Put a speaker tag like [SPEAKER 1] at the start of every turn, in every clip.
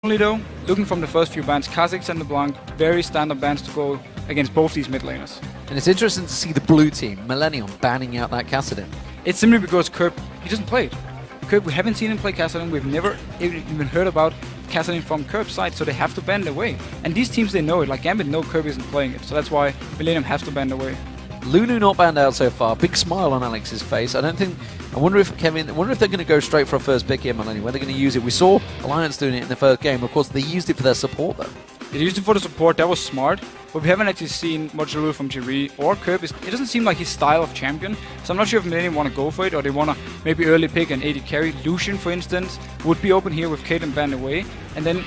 [SPEAKER 1] Only though, looking from the first few bans, Kha'Zix and LeBlanc, very standard bans to go against both these mid laners.
[SPEAKER 2] And it's interesting to see the blue team, Millenium, banning out that Kassadin.
[SPEAKER 1] It's simply because Kerb, he doesn't play it. Kerb, we haven't seen him play Kassadin, we've never even heard about Kassadin from Kerb's side, so they have to ban it away. And these teams, they know it, like Gambit know Kerb isn't playing it, so that's why Millenium has to ban it away.
[SPEAKER 2] Lulu not banned out so far. Big smile on Alex's face. I wonder if they're going to go straight for a first pick here, Millenium, where they're going to use it. We saw Alliance doing it in the first game. Of course, they used it for their support, though.
[SPEAKER 1] They used it for the support, that was smart, but we haven't actually seen much Lulu from Jiri or Kerb. It doesn't seem like his style of champion, so I'm not sure if Millenium want to go for it, or they want to maybe early pick an AD carry. Lucian, for instance, would be open here with Caitlyn banned away, and then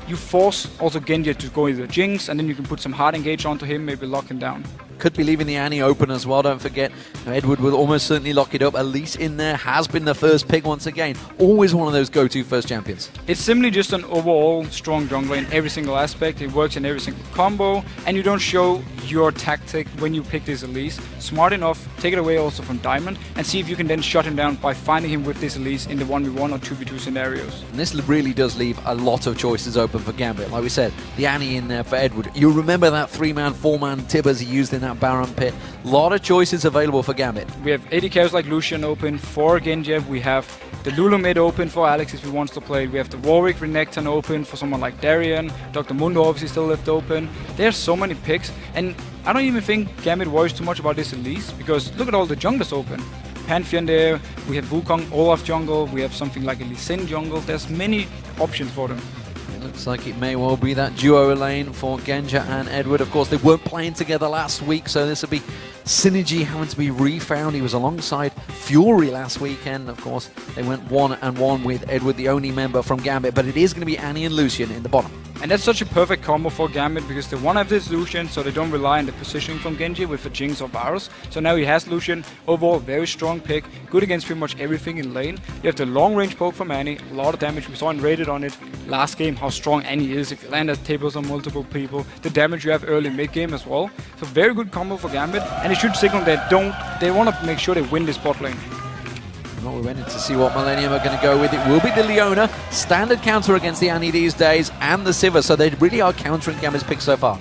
[SPEAKER 1] you force also Genji to go into the Jinx, and then you can put some hard engage onto him, maybe lock him down.
[SPEAKER 2] Could be leaving the Annie open as well, don't forget. Edward will almost certainly lock it up. Elise in there has been the first pick once again. Always one of those go-to first champions.
[SPEAKER 1] It's simply just an overall strong jungler in every single aspect. It works in every single combo, and you don't show your tactic when you pick this Elise. Smart enough, take it away also from Diamond, and see if you can then shut him down by finding him with this Elise in the 1v1 or 2v2 scenarios.
[SPEAKER 2] And this really does leave a lot of choices open for Gambit. Like we said, the Annie in there for Edward. You remember that 3-man, 4-man Tibbers he used in that Baron pit. A lot of choices available for Gambit.
[SPEAKER 1] We have AD carries like Lucian open for Genji. We have the Lulu mid open for Alex if he wants to play. We have the Warwick Renekton open for someone like Darien. Dr. Mundo obviously still left open. There's so many picks, and I don't even think Gambit worries too much about this Elise, because look at all the junglers open. Pantheon there, we have Wukong, Olaf jungle, we have something like a Lee Sin jungle. There's many options for them.
[SPEAKER 2] Looks like it may well be that duo lane for Genja and Edward. Of course, they weren't playing together last week, so this will be synergy having to be refound. He was alongside Fury last weekend. Of course, they went 1-1 with Edward, the only member from Gambit, but it is going to be Annie and Lucian in the bottom.
[SPEAKER 1] And that's such a perfect combo for Gambit, because they want to have this Lucian, so they don't rely on the positioning from Genji with the Jinx or Varus. So now he has Lucian. Overall, very strong pick. Good against pretty much everything in lane. You have the long range poke from Annie. A lot of damage. We saw in Rated on it last game how strong Annie is. If you land at tables on multiple people, the damage you have early mid game as well. So very good combo for Gambit. And it should signal that they want to make sure they win this bot lane.
[SPEAKER 2] Well, we went in to see what Millenium are going to go with. It will be the Leona, standard counter against the Annie these days, and the Sivir, so they really are countering Gambit's pick so far.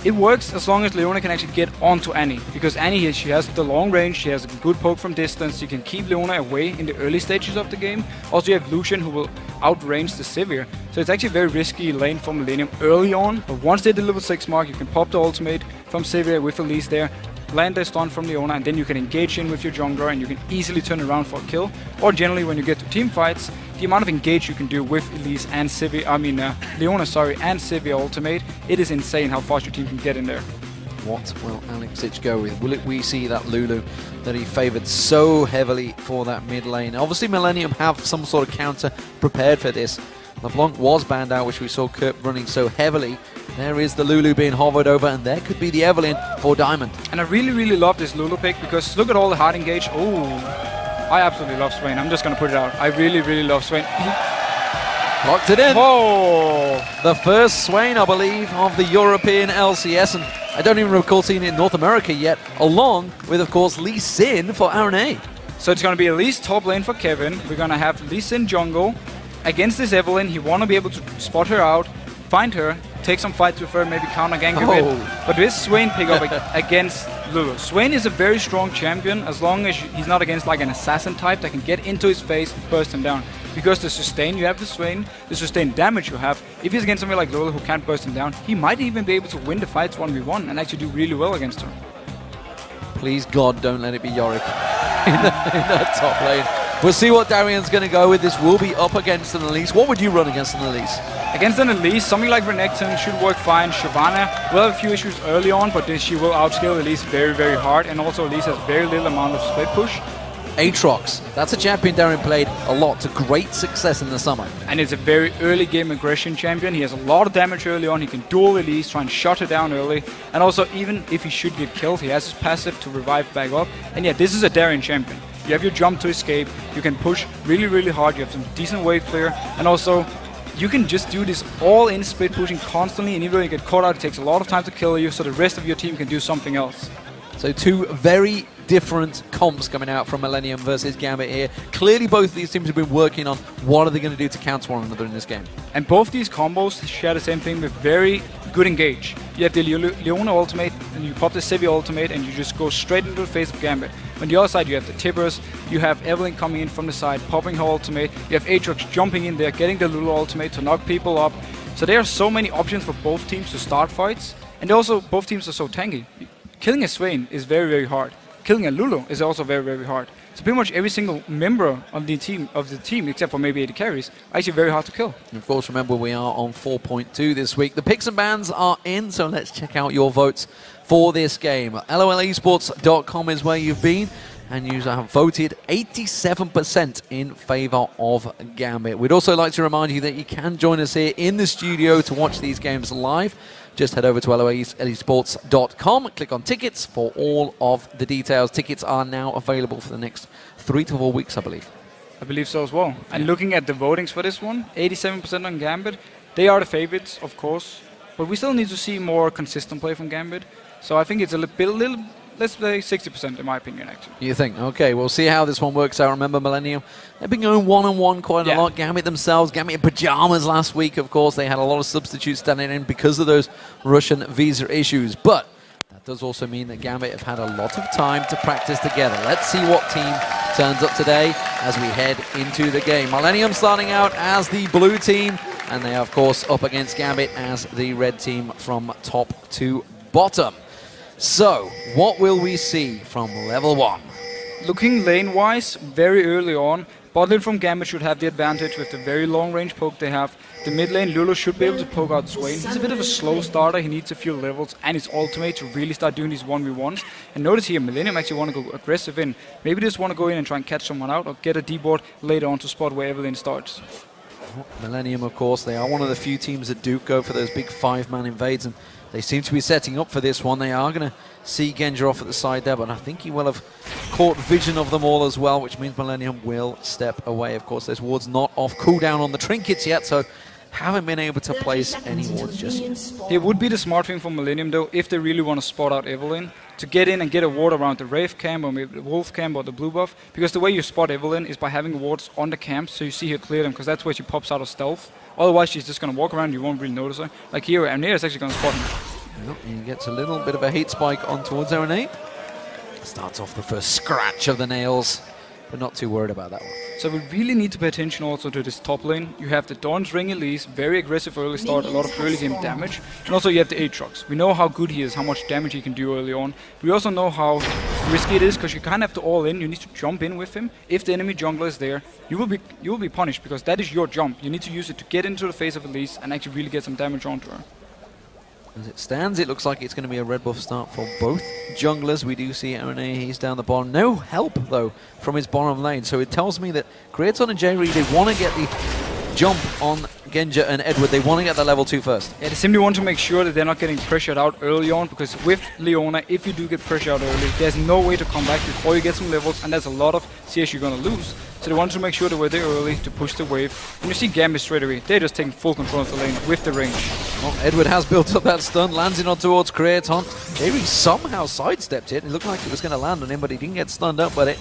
[SPEAKER 1] It works as long as Leona can actually get onto Annie, because Annie, she has the long range, she has a good poke from distance, you can keep Leona away in the early stages of the game. Also you have Lucian who will outrange the Sivir, so it's actually a very risky lane for Millenium early on, but once they hit the level 6 mark, you can pop the ultimate from Sivir with Elise there, land the stun from Leona, and then you can engage in with your jungler and you can easily turn around for a kill. Or generally when you get to team fights, the amount of engage you can do with Elise and Leona, and Sivir ultimate, it is insane how fast your team can get in there.
[SPEAKER 2] What will Alexich go with? Will we see that Lulu that he favoured so heavily for that mid lane? Obviously Millenium have some sort of counter prepared for this. LeBlanc was banned out, which we saw Kurt running so heavily. There is the Lulu being hovered over, and there could be the Evelynn for Diamond.
[SPEAKER 1] And I really love this Lulu pick, because look at all the hard engage. Oh, I absolutely love Swain. I'm just going to put it out. I really love Swain.
[SPEAKER 2] Locked it in.
[SPEAKER 1] Whoa!
[SPEAKER 2] The first Swain, I believe, of the European LCS, and I don't even recall seeing it in North America yet, along with, of course, Lee Sin for RNA.
[SPEAKER 1] So it's going to be Elise top lane for Kevin. We're going to have Lee Sin jungle. Against this Evelynn, he want to be able to spot her out, find her, take some fights with her, maybe counter gank a bit. But this Swain pick up against Lulu. Swain is a very strong champion as long as he's not against like an assassin type that can get into his face, burst him down. Because the sustain you have with Swain, the sustained damage you have, if he's against somebody like Lulu who can't burst him down, he might even be able to win the fights 1v1 and actually do really well against her.
[SPEAKER 2] Please God, don't let it be Yorick in the top lane. We'll see what Darian's going to go with. This will be up against an Elise. What would you run against an Elise?
[SPEAKER 1] Against an Elise, something like Renekton should work fine. Shyvana will have a few issues early on, but she will outscale Elise very hard. And also Elise has very little amount of split push.
[SPEAKER 2] Aatrox, that's a champion Darian played a lot to great success in the summer.
[SPEAKER 1] And it's a very early game aggression champion. He has a lot of damage early on. He can duel Elise, try and shut her down early. And also, even if he should get killed, he has his passive to revive back up. And yeah, this is a Darian champion. You have your jump to escape, you can push really hard, you have some decent wave clear, and also you can just do this all-in split pushing constantly, and even though you get caught out, it takes a lot of time to kill you, so the rest of your team can do something else.
[SPEAKER 2] So two very different comps coming out from Millenium versus Gambit here. Clearly both of these teams have been working on what are they going to do to counter one another in this game.
[SPEAKER 1] And both these combos share the same thing with very good engage. You have the Leona ultimate, and you pop the Sevi ultimate, and you just go straight into the face of Gambit. On the other side, you have the Tibbers, you have Evelyn coming in from the side, popping her ultimate, you have Aatrox jumping in there, getting the Lulu ultimate to knock people up. So there are so many options for both teams to start fights, and also both teams are so tanky. Killing a Swain is very, very hard. Killing a Lulu is also very, very hard. So pretty much every single member of the team, except for maybe 80 carries, are actually very hard to kill.
[SPEAKER 2] And of course, remember we are on 4.2 this week. The picks and bans are in, so let's check out your votes for this game. LOLesports.com is where you've been, and you have voted 87% in favour of Gambit. We'd also like to remind you that you can join us here in the studio to watch these games live. Just head over to LOLesports.com, click on tickets for all of the details. Tickets are now available for the next 3 to 4 weeks, I believe.
[SPEAKER 1] I believe so as well. And looking at the votings for this one, 87% on Gambit. They are the favorites, of course, but we still need to see more consistent play from Gambit. So I think it's a little let's say 60% in my opinion, actually.
[SPEAKER 2] You think? Okay, we'll see how this one works out. Remember, Millenium, they've been going one-on-one quite a lot. Gambit themselves, Gambit in pajamas last week, of course. They had a lot of substitutes standing in because of those Russian visa issues. But that does also mean that Gambit have had a lot of time to practice together. Let's see what team turns up today as we head into the game. Millenium starting out as the blue team, and they are, of course, up against Gambit as the red team from top to bottom. So, what will we see from level 1?
[SPEAKER 1] Looking lane-wise, very early on, bot lane from Gambit should have the advantage with the very long-range poke they have. The mid lane, Lulu should be able to poke out Swain. He's a bit of a slow starter, he needs a few levels and his ultimate to really start doing these 1v1s. And notice here, Millenium actually want to go aggressive in. Maybe just want to go in and try and catch someone out or get a D-board later on to spot where Evelyn starts.
[SPEAKER 2] Millenium, of course, they are one of the few teams that do go for those big 5-man invades, and they seem to be setting up for this one. They are going to see Genja off at the side there, but I think he will have caught vision of them all as well, which means Millenium will step away. Of course, there's wards not off cooldown on the trinkets yet, so haven't been able to place any wards just yet.
[SPEAKER 1] It would be the smart thing for Millenium, though, if they really want to spot out Evelyn, to get in and get a ward around the Wraith camp or maybe the Wolf camp or the blue buff, because the way you spot Evelyn is by having wards on the camps, so you see her clear them, because that's where she pops out of stealth. Otherwise, she's just going to walk around, you won't really notice her. Like here, Amnir is actually going to spot him.
[SPEAKER 2] Well, he gets a little bit of a hate spike on towards Aranate. Starts off the first scratch of the nails, but not too worried about that one.
[SPEAKER 1] So we really need to pay attention also to this top lane. You have the Dawn's Ring Elise, very aggressive early start, a lot of early game damage. And also you have the Aatrox. We know how good he is, how much damage he can do early on. We also know how risky it is, because you can't have to all in, you need to jump in with him. If the enemy jungler is there, you will be punished, because that is your jump. You need to use it to get into the face of Elise and actually really get some damage onto her.
[SPEAKER 2] As it stands, it looks like it's going to be a red buff start for both junglers. We do see Aranate, he's down the bottom. No help, though, from his bottom lane. So it tells me that Creaton and J-Reed, they want to get the jump on Genja and Edward. They want to get the level 2 first. Yeah, they simply want to make sure that they're not getting pressured out early on, because with Leona, if you do get pressured out early, there's no way to come back before you get some levels, and there's a lot of CS you're going to lose. So they wanted to make sure they were there early to push the wave. And you see Gambit straight away, they're just taking full control of the lane with the range. Well, Edward has built up that stun, lands it on towards Creaton. Maybe somehow sidestepped it. It looked like it was going to land on him, but he didn't get stunned up by it.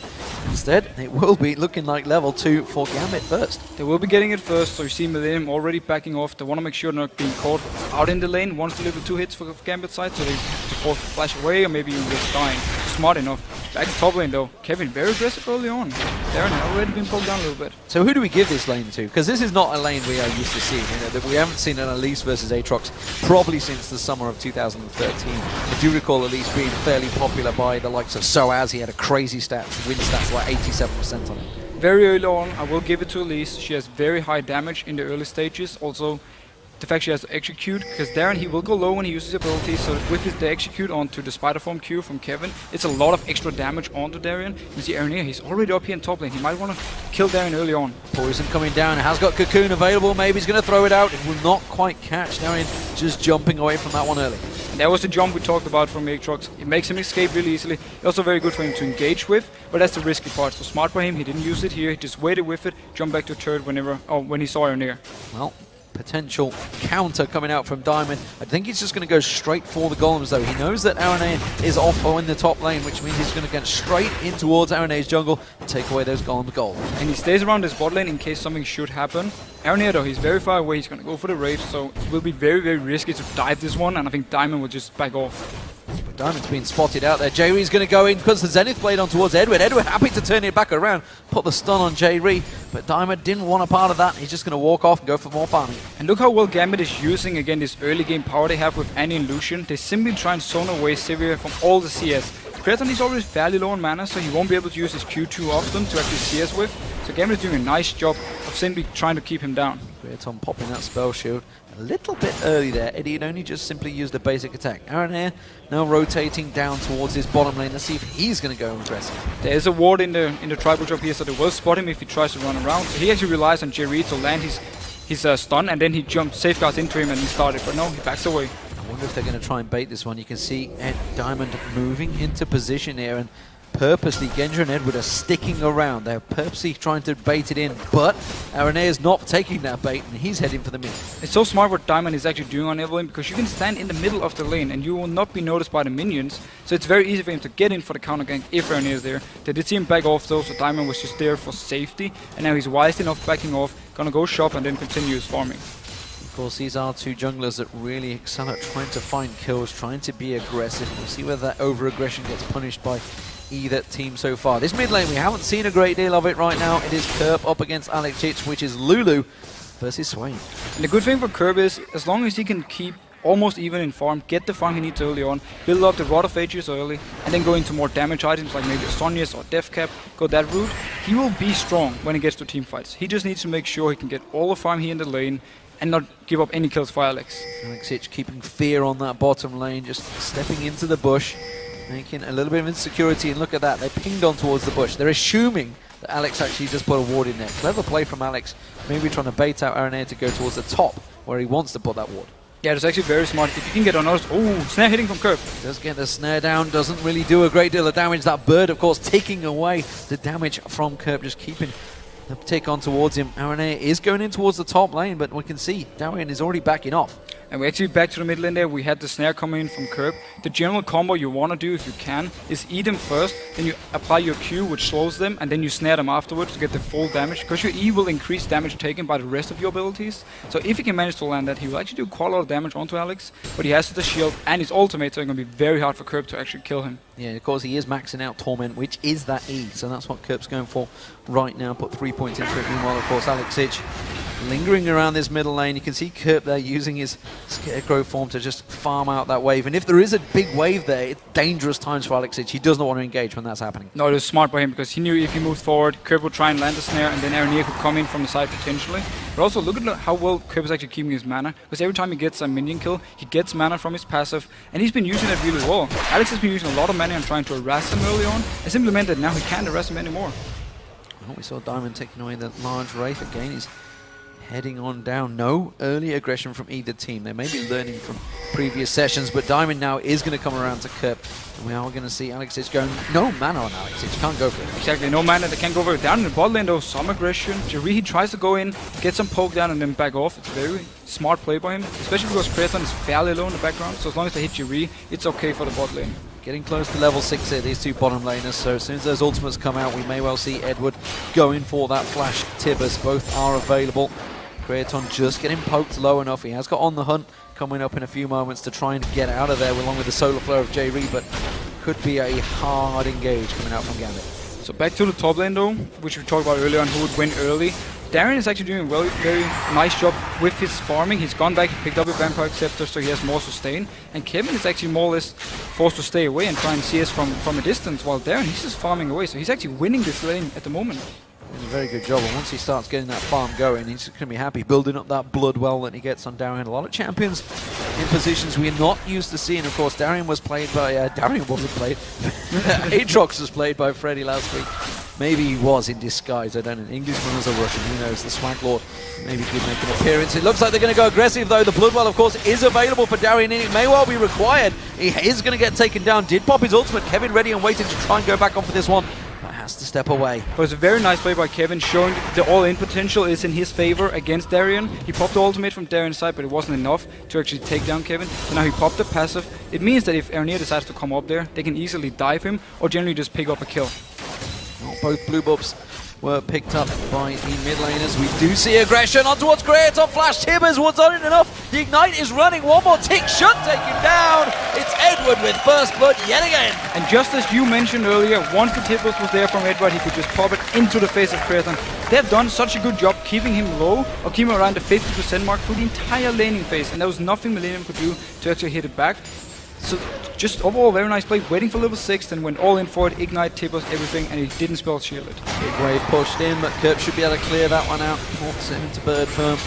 [SPEAKER 2] Instead, it will be looking like level 2 for Gambit first.
[SPEAKER 1] They will be getting it first, so you see Millenium already backing off. They want to make sure they're not being caught out in the lane once the level 2 hits for Gambit side, so they have to flash away or maybe even just dying. Smart enough. Back to top lane though, Kevin very aggressive early on. Darren already been pulled down a little bit.
[SPEAKER 2] So who do we give this lane to? Because this is not a lane we are used to seeing. You know, that we haven't seen an Elise versus Aatrox probably since the summer of 2013. I do recall Elise being fairly popular by the likes of Soaz. He had a crazy stats, win stats like 87% on it. Very
[SPEAKER 1] early on, I will give it to Elise. She has very high damage in the early stages. Also, the fact she has to execute, because Darren, he will go low when he uses his ability, so with the execute onto the spider form Q from Kevin, it's a lot of extra damage onto Darren. You see Aranea, he's already up here in top lane, he might want to kill Darren early on.
[SPEAKER 2] Poison coming down, has got Cocoon available, maybe he's going to throw it out, it will not quite catch. Darren just jumping away from that one early.
[SPEAKER 1] And that was the jump we talked about from Aatrox. It makes him escape really easily. Also very good for him to engage with, but that's the risky part. So smart for him, he didn't use it here, he just waited with it, jumped back to third when he saw Aranea.
[SPEAKER 2] Well, potential counter coming out from Diamond. I think he's just going to go straight for the golems though. He knows that Arane is off in the top lane, which means he's going to get straight in towards Arane's jungle and take away those golems gold.
[SPEAKER 1] And he stays around his bot lane in case something should happen. Arane though, he's very far away, he's going to go for the rage, so it will be very, very risky to dive this one, and I think Diamond will just back off.
[SPEAKER 2] But Diamond's been spotted out there. J-Ree's going to go in because the Zenith Blade on towards Edward. Edward happy to turn it back around, put the stun on J-Ree, but Diamond didn't want a part of that. He's just going to walk off and go for more farming.
[SPEAKER 1] And look how well Gambit is using again this early game power they have with Annie and Lucian. They simply try and zone away Sivir from all the CS. Kraton is already fairly low on mana, so he won't be able to use his Q too often to actually CS with. So Gambit is doing a nice job of simply trying to keep him down.
[SPEAKER 2] Kraton popping that spell shield a little bit early there. Eddie had only just simply used a basic attack. Arane now rotating down towards his bottom lane. Let's see if he's going to go aggressive.
[SPEAKER 1] There is a ward in the tribal drop here, so they will spot him if he tries to run around. So he actually relies on J-Ree to land his stun, and then he jumps safeguards into him and he started. But no, he backs away.
[SPEAKER 2] I wonder if they're going to try and bait this one. You can see Diamond moving into position here, and purposely Genja and Edward are sticking around. They're purposely trying to bait it in, but Arane is not taking that bait, and he's heading for the mid.
[SPEAKER 1] It's so smart what Diamond is actually doing on Evelyn, because you can stand in the middle of the lane and you will not be noticed by the minions. So it's very easy for him to get in for the counter gank if Arane is there. They did see him back off though, so Diamond was just there for safety, and now he's wise enough backing off, gonna go shop and then continue his farming.
[SPEAKER 2] Of course, these are two junglers that really excel at trying to find kills, trying to be aggressive. We'll see whether that over-aggression gets punished by either team so far. This mid lane, we haven't seen a great deal of it right now. It is Kerp up against Alexic, which is Lulu versus Swain.
[SPEAKER 1] And the good thing for Kerp is, as long as he can keep almost even in farm, get the farm he needs early on, build up the Rod of Ages early, and then go into more damage items like maybe a Sonya's or Death Cap, go that route, he will be strong when it gets to team fights. He just needs to make sure he can get all the farm here in the lane and not give up any kills for Alex.
[SPEAKER 2] Alexic keeping fear on that bottom lane, just stepping into the bush, making a little bit of insecurity, and look at that, they pinged on towards the bush. They're assuming that Alex actually just put a ward in there. Clever play from Alex, maybe trying to bait out Arane to go towards the top where he wants to put that ward.
[SPEAKER 1] Yeah, it's actually very smart. If you can get unnoticed, oh, snare hitting from Kerp.
[SPEAKER 2] Does get the snare down, doesn't really do a great deal of damage. That bird, of course, taking away the damage from Kerp, just keeping the tick on towards him. Arane is going in towards the top lane, but we can see Darian is already backing off.
[SPEAKER 1] And we're actually back to the mid lane there. We had the snare coming in from Kerp. The general combo you want to do, if you can, is eat them first, then you apply your Q, which slows them, and then you snare them afterwards to get the full damage, because your E will increase damage taken by the rest of your abilities. So if he can manage to land that, he will actually do quite a lot of damage onto Alex, but he has the shield and his ultimate, so it's going to be very hard for Kerp to actually kill him.
[SPEAKER 2] Yeah, of course he is maxing out Torment, which is that E, so that's what Kerp's going for right now. Put 3 points into it. Meanwhile, of course, Alexic lingering around this middle lane. You can see Kerp there using his Scarecrow form to just farm out that wave. And if there is a big wave there, it's dangerous times for Alexic. He does not want to engage when that's happening.
[SPEAKER 1] No, it was smart by him, because he knew if he moved forward, Kerp would try and land the snare, and then Arane could come in from the side potentially. But also, look at how well Kerp is actually keeping his mana, because every time he gets a minion kill, he gets mana from his passive, and he's been using it really well. Alex has been using a lot of mana and trying to harass him early on. It simply meant that now he can't harass him anymore.
[SPEAKER 2] Well, we saw Diamond taking away the large Wraith again. He's heading on down. No early aggression from either team. They may be learning from previous sessions, but Diamond now is going to come around to Kerp. And we are going to see Alexic going no mana on Alexic. Can't go for it.
[SPEAKER 1] Exactly, no mana. They can't go for it. Down in the bot lane though, some aggression. J-Ree tries to go in, get some poke down and then back off. It's very smart play by him, especially because Kraton is fairly low in the background, so as long as they hit J-Ree, it's okay for the bot lane.
[SPEAKER 2] Getting close to level 6 here, these two bottom laners, so as soon as those ultimates come out, we may well see Edward going for that flash Tibbers. Both are available. Kraton just getting poked low enough. He has got On the Hunt coming up in a few moments to try and get out of there along with the solar flow of J-Ree, but could be a hard engage coming out from Gambit.
[SPEAKER 1] So back to the top lane though, which we talked about earlier on who would win early. Darren is actually doing a very nice job with his farming. He's gone back, he picked up a Vampire Scepter, so he has more sustain. And Kevin is actually more or less forced to stay away and try and CS from a distance, while Darren, he's just farming away. So he's actually winning this lane at the moment.
[SPEAKER 2] Doing a very good job, and once he starts getting that farm going, he's going to be happy building up that blood well that he gets on Darren. A lot of champions in positions we're not used to seeing. Of course, Darren was played by... Darren wasn't played. Aatrox was played by Freddy last week. Maybe he was in disguise, I don't know. Englishman was a Russian, who knows. The Swag Lord maybe could make an appearance. It looks like they're going to go aggressive though. The Bloodwell, of course, is available for Darien, and it may well be required. He is going to get taken down. Did pop his ultimate. Kevin ready and waiting to try and go back on for this one. But has to step away.
[SPEAKER 1] But it's a very nice play by Kevin, showing the all-in potential is in his favor against Darien. He popped the ultimate from Darien's side, but it wasn't enough to actually take down Kevin. So now he popped the passive. It means that if Aranea decides to come up there, they can easily dive him or generally just pick up a kill.
[SPEAKER 2] Well, both blue buffs were picked up by the mid laners. We do see aggression on towards Creator. Flash Tibbers was on it enough. The Ignite is running. One more tick should take him down. It's Edward with first blood yet again.
[SPEAKER 1] And just as you mentioned earlier, once the Tibbers was there from Edward, he could just pop it into the face of Creator. They've done such a good job keeping him low or keeping him around the 50% mark through the entire laning phase, and there was nothing Millenium could do to actually hit it back. So just overall very nice play, waiting for level 6, then went all in for it, Ignite, Tibbers, everything, and he didn't spell shield it.
[SPEAKER 2] Big wave pushed in, but Kerp should be able to clear that one out. Walks it into bird firm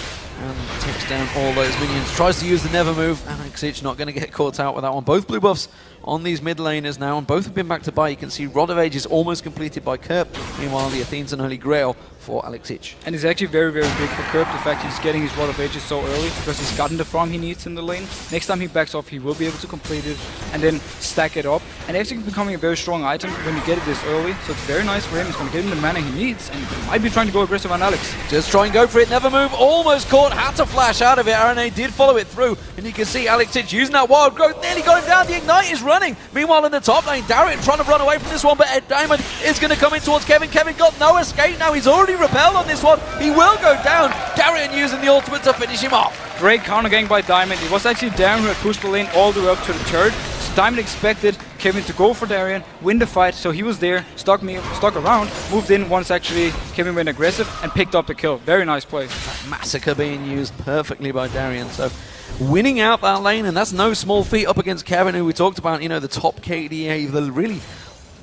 [SPEAKER 2] and takes down all those minions. Tries to use the never move, and Xic not going to get caught out with that one. Both blue buffs on these mid laners now, and both have been back to buy. You can see Rod of Ages almost completed by Kerp. Meanwhile, the Athene's an early Grail for Xic.
[SPEAKER 1] And it's actually very, very big for Kerp, the fact he's getting his Rod of Ages so early, because he's gotten the farm he needs in the lane. Next time he backs off, he will be able to complete it and then stack it up. And actually becoming a very strong item when you get it this early, so it's very nice for him. He's going to get him the mana he needs, and he might be trying to go aggressive on Alex.
[SPEAKER 2] Just try and go for it, never move, almost caught, had to flash out of it. RNA did follow it through, and you can see Xic using that wild growth, nearly got him down. The Ignite is running. Meanwhile, in the top lane, Darien trying to run away from this one, but Ed Diamond is going to come in towards Kevin. Kevin got no escape now. He's already repelled on this one. He will go down. Darien using the ultimate to finish him off.
[SPEAKER 1] Great counter gang by Diamond. It was actually Darien who had pushed the lane all the way up to the turret. So Diamond expected Kevin to go for Darien, win the fight, so he was there, stuck around, moved in once actually Kevin went aggressive and picked up the kill. Very nice play.
[SPEAKER 2] Massacre being used perfectly by Darien. So winning out that lane, and that's no small feat up against Kevin, who we talked about, you know, the top KDA, the really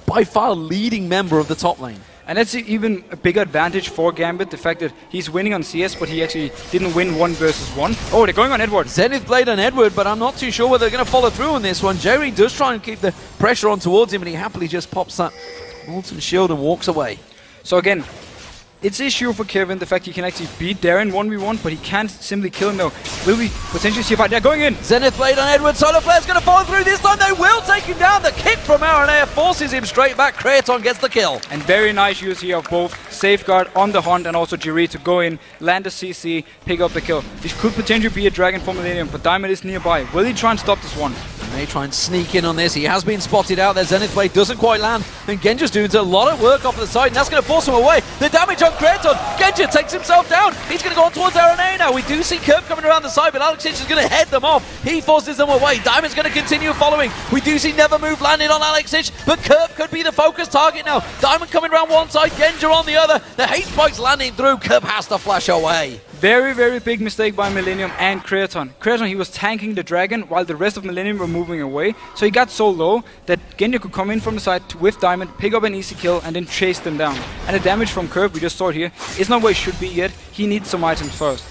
[SPEAKER 2] by far leading member of the top lane.
[SPEAKER 1] And that's even a bigger advantage for Gambit, the fact that he's winning on CS, but he actually didn't win 1 versus 1. Oh, they're going on Edward.
[SPEAKER 2] Zenith Blade on Edward, but I'm not too sure whether they're going to follow through on this one. Jerry does try and keep the pressure on towards him, and he happily just pops that molten shield and walks away.
[SPEAKER 1] So again, it's an issue for Kevin, the fact he can actually beat Darien 1v1, but he can't simply kill him now. Will we potentially see a fight? They're going in!
[SPEAKER 2] Zenith Blade on Edward, Solar Flare's going to follow through this time, they will take him down! The kick from RNA forces him straight back, Kraton gets the kill.
[SPEAKER 1] And very nice use here of both Safeguard on the hunt and also Jiri to go in, land the CC, pick up the kill. This could potentially be a dragon for Millenium, but Diamond is nearby. Will he try and stop this one?
[SPEAKER 2] May try and sneak in on this. He has been spotted out there. Zenith Blade doesn't quite land. And Genja's doing a lot of work off the side, and that's going to force him away. The damage on Kraton. Genja takes himself down. He's going to go on towards RNA now. We do see Kerp coming around the side, but Xic is going to head them off. He forces them away. Diamond's going to continue following. We do see Never Move landing on Xic, but Kerp could be the focus target now. Diamond coming around one side, Genja on the other. The hate spike's landing through. Kerp has to flash away.
[SPEAKER 1] Very, very big mistake by Millenium and Kraton. Kraton, he was tanking the dragon while the rest of Millenium were moving away. So he got so low that Genja could come in from the side with Diamond, pick up an easy kill, and then chase them down. And the damage from Kerp, we just saw it here, is not where it should be yet. He needs some items first.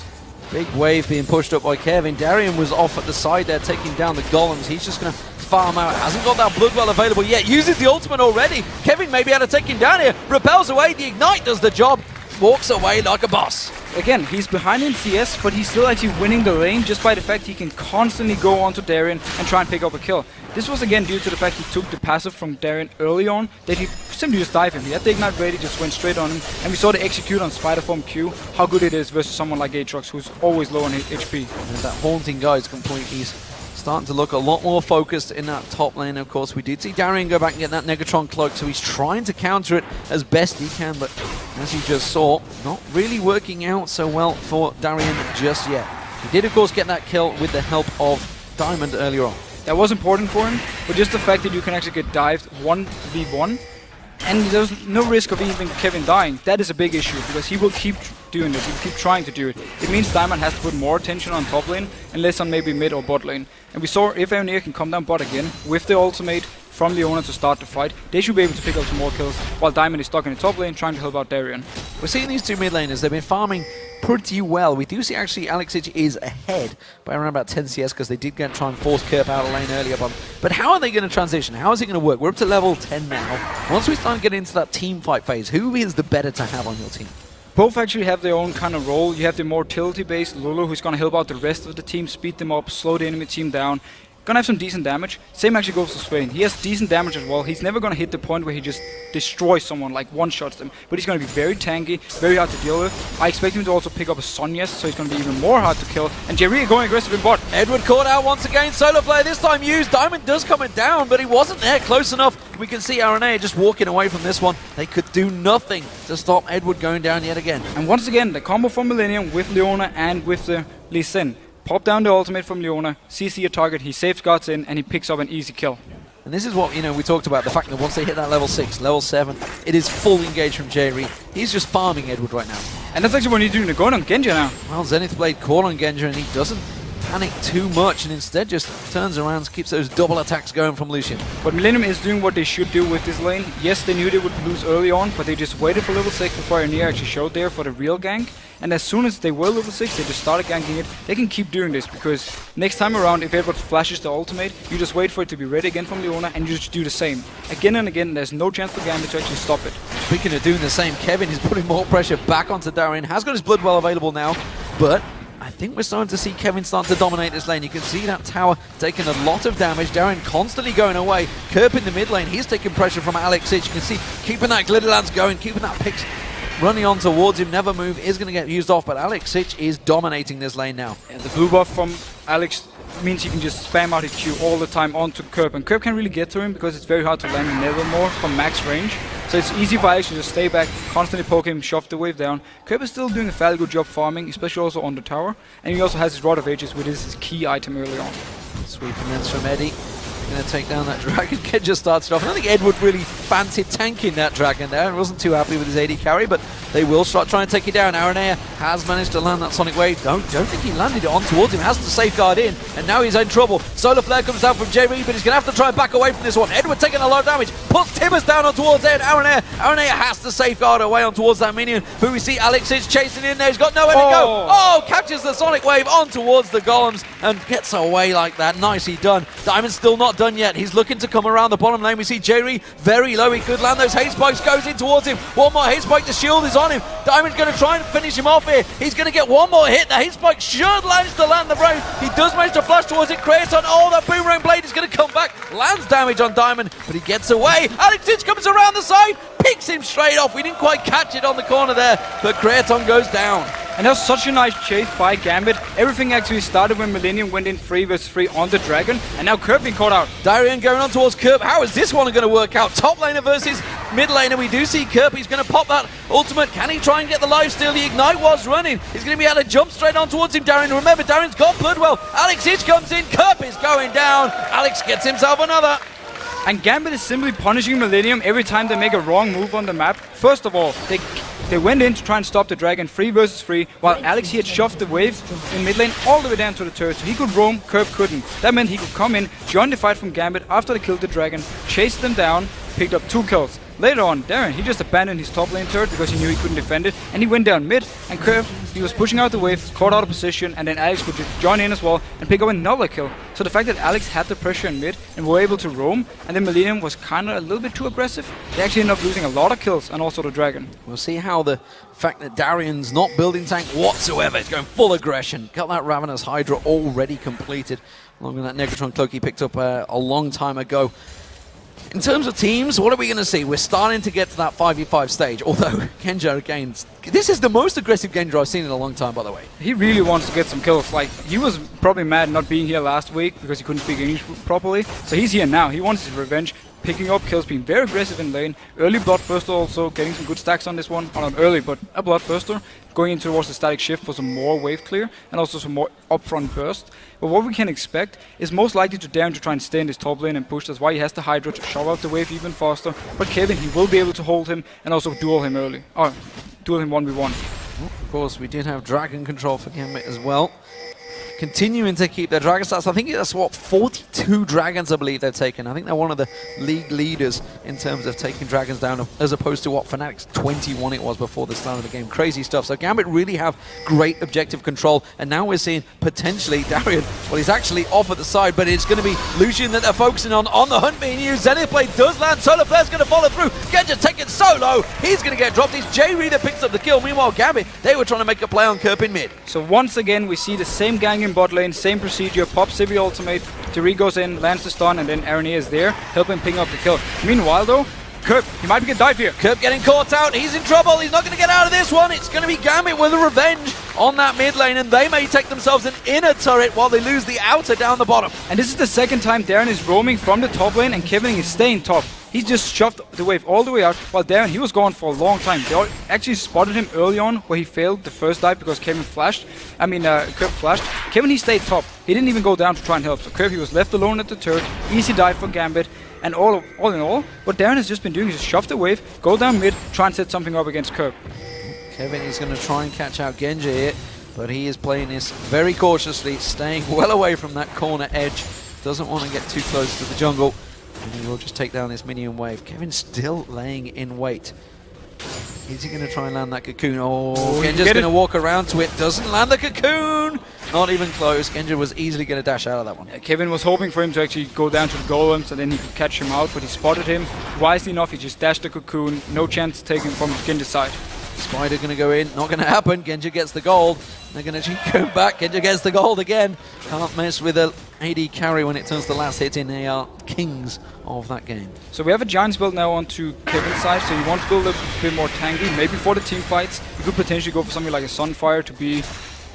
[SPEAKER 2] Big wave being pushed up by Kevin. Darien was off at the side there, taking down the golems. He's just going to farm out. Hasn't got that blood well available yet. Uses the ultimate already. Kevin may be able to take him down here. Repels away. The Ignite does the job. Walks away like a boss.
[SPEAKER 1] Again, he's behind in CS, but he's still actually winning the lane just by the fact he can constantly go onto Darien and try and pick up a kill. This was again due to the fact he took the passive from Darien early on, that he simply just dived him. He had the Ignite ready, just went straight on him, and we saw the execute on Spiderform Q, how good it is versus someone like Aatrox, who's always low on HP.
[SPEAKER 2] And that Haunting guy is completely starting to look a lot more focused in that top lane. Of course, we did see Darien go back and get that Negatron cloak, so he's trying to counter it as best he can, but as you just saw, not really working out so well for Darien just yet. He did, of course, get that kill with the help of Diamond earlier on.
[SPEAKER 1] That was important for him, but just the fact that you can actually get dived 1v1, and there's no risk of even Kevin dying, that is a big issue, because he will keep doing this, he'll keep trying to do it. It means Diamond has to put more attention on top lane, and less on maybe mid or bot lane. And we saw if Aranea can come down bot again, with the ultimate from Leona to start the fight, they should be able to pick up some more kills, while Diamond is stuck in the top lane trying to help out Darien.
[SPEAKER 2] We're seeing these two mid laners, they've been farming pretty well. We do see actually Xic is ahead by around about 10 CS because they did try and force Kerp out of lane earlier. But how are they going to transition? How is it going to work? We're up to level 10 now. Once we start getting into that team fight phase, who is the better to have on your team?
[SPEAKER 1] Both actually have their own kind of role. You have the more utility-based Lulu, who's going to help out the rest of the team, speed them up, slow the enemy team down. gonna have some decent damage. Same actually goes to Swain. He has decent damage as well. He's never gonna hit the point where he just destroys someone, like one-shots them. But he's gonna be very tanky, very hard to deal with. I expect him to also pick up a Sonya's, so he's gonna be even more hard to kill. And Jerry going aggressive in bot.
[SPEAKER 2] Edward caught out once again. Solo player this time used. Diamond does come down, but he wasn't there close enough. We can see RNA just walking away from this one. They could do nothing to stop Edward going down yet again.
[SPEAKER 1] And once again, the combo from Millenium with Leona and with the Lee Sin. Pop down the ultimate from Leona, CC your target, he safeguards in, and he picks up an easy kill.
[SPEAKER 2] And this is what, we talked about, the fact that once they hit that level 6, level 7, it is full engage from Jerry. He's just farming Edward right now.
[SPEAKER 1] And that's actually what he's doing to go on Genja now.
[SPEAKER 2] Well, Zenith Blade caught on Genja, and he doesn't panic too much, and instead just turns around, keeps those double attacks going from Lucian.
[SPEAKER 1] But Millenium is doing what they should do with this lane. Yes, they knew they would lose early on, but they just waited for level 6 before Ania actually showed there for the real gank. And as soon as they were level 6, they just started ganking it. They can keep doing this, because next time around, if Edward flashes the ultimate, you just wait for it to be ready again from Leona, and you just do the same. Again and again, there's no chance for Gambit to actually stop it.
[SPEAKER 2] Speaking of doing the same, Kevin is putting more pressure back onto Darien. Has got his blood well available now, but I think we're starting to see Kevin start to dominate this lane. You can see that tower taking a lot of damage. Darien constantly going away. Kerp in the mid lane, he's taking pressure from Alex Sich. You can see keeping that Glitter Lance going, keeping that Pix running on towards him. Never Move is going to get used off, but Alex Sich is dominating this lane now.
[SPEAKER 1] And the blue buff from Alex means he can just spam out his Q all the time onto Kerp. And Kerp can't really get to him because it's very hard to land Nevermore from max range. So it's easy for Alex to just stay back, constantly poke him, shove the wave down. Kerp is still doing a fairly good job farming, especially also on the tower. And he also has his Rod of Ages, which is his key item early on.
[SPEAKER 2] Sweeping lens from Eddie. Going to take down that dragon. Ked just starts it off. I don't think Edward really fancied tanking that dragon there. He wasn't too happy with his AD carry, but they will start trying to take it down. Aranea has managed to land that Sonic Wave. Don't think he landed it on towards him. Has to safeguard in, and now he's in trouble. Solar Flare comes down from JB, but he's going to have to try and back away from this one. Edward taking a lot of damage. Puts Tibbers down on towards Ed. Aranea has to safeguard away on towards that minion, who we see Alex is chasing in there. He's got nowhere to go. Oh, catches the Sonic Wave on towards the golems and gets away like that. Nicely done. Diamond's still not done yet. He's looking to come around the bottom lane. We see Jerry very low. He could land those hate spikes. Goes in towards him. One more hate spike. The shield is on him. Diamond's going to try and finish him off here. He's going to get one more hit. The hate spike should manage to land the road. He does manage to flash towards it. Kraton. Oh, that boomerang blade is going to come back. Lands damage on Diamond, but he gets away. Alex Sich comes around the side. Picks him straight off. We didn't quite catch it on the corner there, but Kraton goes down.
[SPEAKER 1] And that was such a nice chase by Gambit. Everything actually started when Millenium went in 3 vs 3 on the dragon, and now Kerp being caught out.
[SPEAKER 2] Darien going on towards Kerp. How is this one going to work out? Top laner versus mid laner. We do see Kerp. He's going to pop that ultimate. Can he try and get the lifesteal? The Ignite was running. He's going to be able to jump straight on towards him, Darien. Remember, Darien's got Bloodwell. Alex Hitch comes in. Kerp is going down. Alex gets himself another.
[SPEAKER 1] And Gambit is simply punishing Millenium every time they make a wrong move on the map. First of all, they went in to try and stop the dragon 3 vs 3, while Alex he had shoved the wave in mid lane all the way down to the turret, so he could roam, Kerp couldn't. That meant he could come in, join the fight from Gambit after they killed the dragon, chased them down, picked up 2 kills. Later on, Darien, he just abandoned his top lane turret because he knew he couldn't defend it, and he went down mid, and Kerp, he was pushing out the wave, caught out of position, and then Alex could just join in as well and pick up another kill. So the fact that Alex had the pressure in mid and were able to roam, and then Millenium was kind of a little bit too aggressive, they actually ended up losing a lot of kills, and also the dragon.
[SPEAKER 2] We'll see how the fact that Darien's not building tank whatsoever, it's going full aggression. Got that Ravenous Hydra already completed, along with that Negatron cloak he picked up a long time ago. In terms of teams, what are we going to see? We're starting to get to that 5v5 stage, although Genja again, this is the most aggressive Genja I've seen in a long time, by the way.
[SPEAKER 1] He really wants to get some kills. Like, he was probably mad not being here last week because he couldn't speak English properly, so he's here now. He wants his revenge, picking up kills, being very aggressive in lane. Early Bloodthirster also, getting some good stacks on this one. Or not early, but a Bloodthirster. Going in towards the static shift for some more wave clear and also some more upfront burst. But what we can expect is most likely to Darien to try and stay in this top lane and push. That's why he has the Hydra to shove out the wave even faster. But Kevin, he will be able to hold him and also duel him early. Or duel him 1v1.
[SPEAKER 2] Well, of course, we did have Dragon control for Gambit as well. Continuing to keep their dragon stats. I think that's what, 42 dragons I believe they've taken. I think they're one of the league leaders in terms of taking dragons down, as opposed to what, Fnatic's 21 it was before the start of the game. Crazy stuff. So Gambit really have great objective control, and now we're seeing potentially Darien, well, he's actually off at the side, but it's going to be Lucian that they're focusing on the hunt being used. Zenith Blade does land. Solar Flare's going to follow through. Genja taken so low, he's going to get dropped. It's J-Ree that picks up the kill. Meanwhile, Gambit, they were trying to make a play on Kerp in mid.
[SPEAKER 1] So once again, we see the same gang in bot lane, same procedure, pops Sivir ultimate, Tiri goes in, lands the stun, and then Aranea is there, helping ping up the kill. Meanwhile though, Kerp, he might get dive here.
[SPEAKER 2] Kerp getting caught out, he's in trouble, he's not going to get out of this one. It's going to be Gambit with a revenge on that mid lane, and they may take themselves an inner turret while they lose the outer down the bottom.
[SPEAKER 1] And this is the second time Darren is roaming from the top lane and Kevin is staying top. He's just shoved the wave all the way out, while Darren, he was gone for a long time. They actually spotted him early on where he failed the first dive because Kevin flashed. Kerp flashed. Kevin, he stayed top. He didn't even go down to try and help. So Kerp, he was left alone at the turret. Easy dive for Gambit. And all in all, what Darren has just been doing is just shove the wave, go down mid, try and set something up against Kerp.
[SPEAKER 2] Kevin is going to try and catch out Genji here, but he is playing this very cautiously, staying well away from that corner edge. Doesn't want to get too close to the jungle, and he will just take down this minion wave. Kevin's still laying in wait. Is he going to try and land that cocoon? Oh, Genji's going to walk around to it. Doesn't land the cocoon! Not even close. Genji was easily going to dash out of that one.
[SPEAKER 1] Kevin was hoping for him to actually go down to the golems and then he could catch him out, but he spotted him. Wisely enough, he just dashed the cocoon. No chance to take him from Genji's side.
[SPEAKER 2] Spider going to go in. Not going to happen. Genji gets the gold. They're going to go back. Genji gets the gold again. Can't mess with an AD carry when it turns the last hit in. They are kings of that game.
[SPEAKER 1] So we have a Giants build now onto Kevin's side, so you want to build a bit more tanky. Maybe for the team fights, you could potentially go for something like a Sunfire to be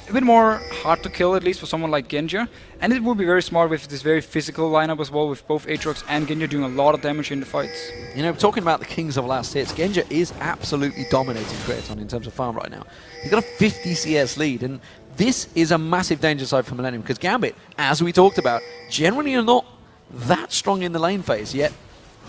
[SPEAKER 1] a bit more hard to kill, at least for someone like Genji. And it would be very smart with this very physical lineup as well, with both Aatrox and Genji doing a lot of damage in the fights.
[SPEAKER 2] You know, talking about the kings of last hits, Genji is absolutely dominating Kraton in terms of farm right now. He's got a 50 CS lead, and this is a massive danger side for Millenium, because Gambit, as we talked about, generally are not that strong in the lane phase, yet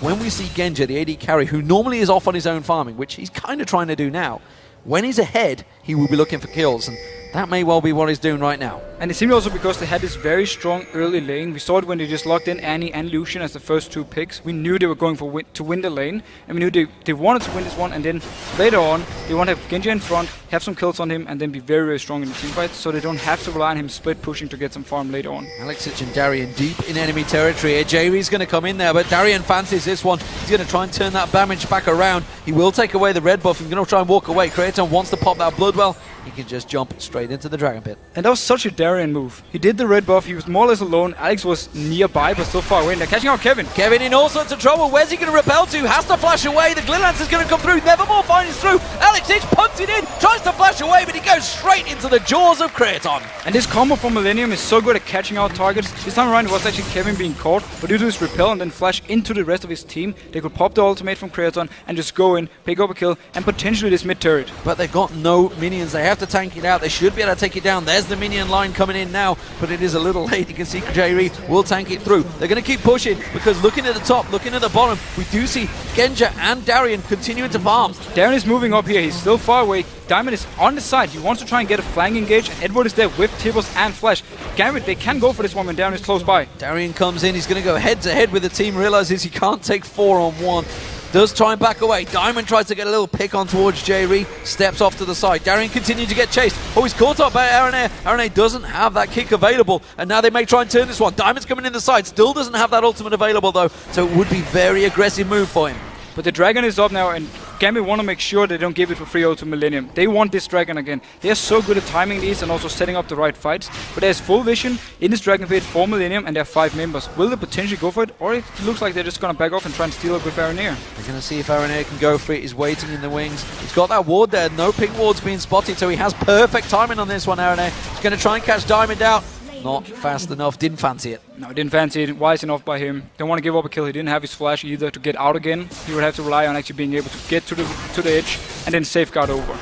[SPEAKER 2] when we see Genji, the AD carry, who normally is off on his own farming, which he's kind of trying to do now, when he's ahead, he will be looking for kills, and that may well be what he's doing right now.
[SPEAKER 1] And it seemed also because they had this very strong early lane. We saw it when they just locked in Annie and Lucian as the first two picks. We knew they were going for to win the lane, and we knew they wanted to win this one, and then later on, they want to have Genji in front, have some kills on him, and then be very, very strong in the teamfight, so they don't have to rely on him split pushing to get some farm later on.
[SPEAKER 2] Alexic and Darien deep in enemy territory here. JV's going to come in there, but Darien fancies this one. He's going to try and turn that damage back around. He will take away the red buff. He's going to try and walk away. Kraton wants to pop that Bloodwell. He can just jump straight into the Dragon Pit.
[SPEAKER 1] And that was such a Darien move. He did the red buff, he was more or less alone. Alex was nearby, but still far away. And they're catching out Kevin.
[SPEAKER 2] Kevin in all sorts of trouble. Where's he going to repel to? Has to flash away. The Glint Lance is going to come through. Nevermore finds through. Alex H punts it in, tries to flash away, but he goes straight into the jaws of Kraton.
[SPEAKER 1] And this combo from Millenium is so good at catching out targets. This time around it was actually Kevin being caught, but due to his repel and then flash into the rest of his team, they could pop the ultimate from Kraton and just go in, pick up a kill, and potentially this mid turret.
[SPEAKER 2] But they've got no minions. They have to tank it out. They should be able to take it down. There's the minion line coming in now, but it is a little late. You can see Jerry will tank it through. They're going to keep pushing because looking at the top, looking at the bottom, we do see Genji and Darien continuing to farm.
[SPEAKER 1] Darien is moving up here. He's still far away. Diamond is on the side. He wants to try and get a flank engage. Edward is there with Tibbles and Flash. Gambit, they can go for this one when Darien is close by.
[SPEAKER 2] Darien comes in. He's going to go head to head with the team. Realizes he can't take 4-on-1. Does try and back away. Diamond tries to get a little pick on towards Jerry. Steps off to the side. Darien continues to get chased. Oh, he's caught up by Aranea. Aranea doesn't have that kick available. And now they may try and turn this one. Diamond's coming in the side. Still doesn't have that ultimate available though. So it would be very aggressive move for him.
[SPEAKER 1] But the Dragon is up now, and Gambit want to make sure they don't give it for free to Millenium. They want this Dragon again. They are so good at timing these and also setting up the right fights. But there's full vision in this Dragon Pit for Millenium, and there are 5 members. Will they potentially go for it, or it looks like they're just going to back off and try and steal it with Aranea?
[SPEAKER 2] We're going to see if Aranea can go for it. He's waiting in the wings. He's got that ward there. No pink ward's being spotted, so he has perfect timing on this one, Aranea. He's going to try and catch Diamond out. Not fast enough, didn't fancy it.
[SPEAKER 1] No, didn't fancy it. Wise enough by him. Don't want to give up a kill. He didn't have his flash either to get out again. He would have to rely on actually being able to get to the edge and then safeguard over.